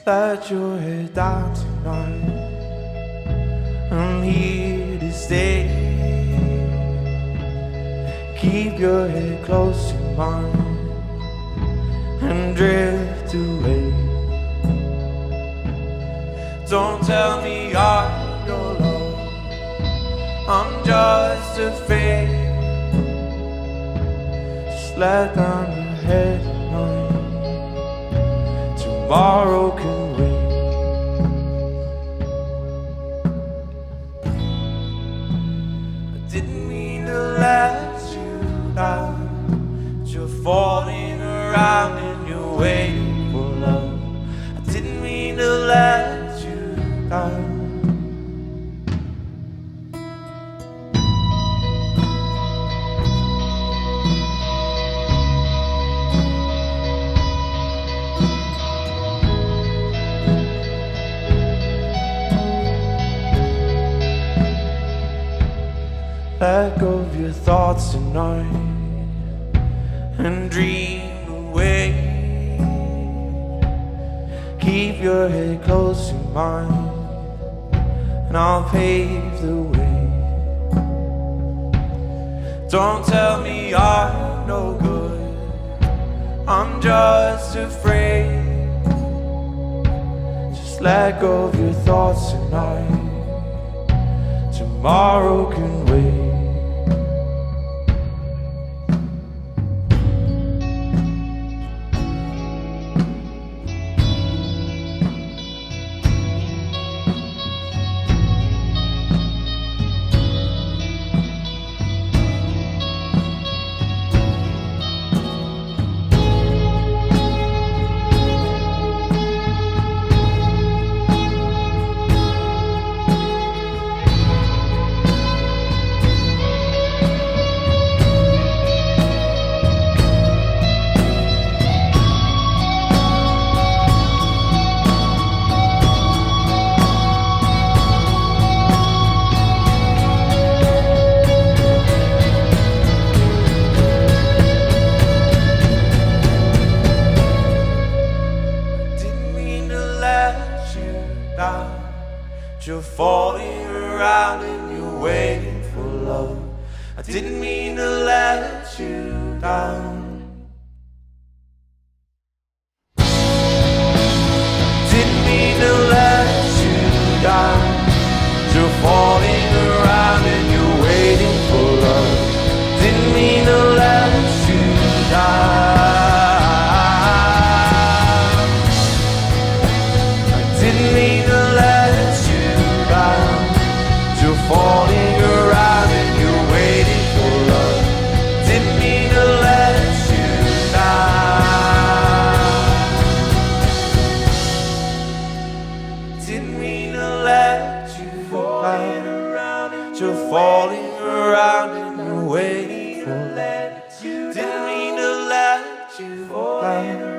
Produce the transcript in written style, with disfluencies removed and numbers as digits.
Let your head down tonight. I'm here to stay. Keep your head close to mine and drift away. Don't tell me I'm your love, I'm just a fake. Just let down your head tonight. Tomorrow can wait. I didn't mean to let you down, but you're falling around and you're waiting for love. I didn't mean to let you down. Let go of your thoughts tonight and dream away. Keep your head close to mine and I'll pave the way. Don't tell me I'm no good, I'm just afraid. Just let go of your thoughts tonight. Tomorrow can wait. You're falling around and you're waiting for love. I didn't mean to let you down. Didn't mean to let you down. You're falling around and you're waiting for love. Didn't mean to let you down. I didn't mean to let you down. You're falling around and you're waiting for love. Didn't mean to let you down. Didn't mean to let you down. You're falling around and you're waiting for love. Didn't mean to let you down.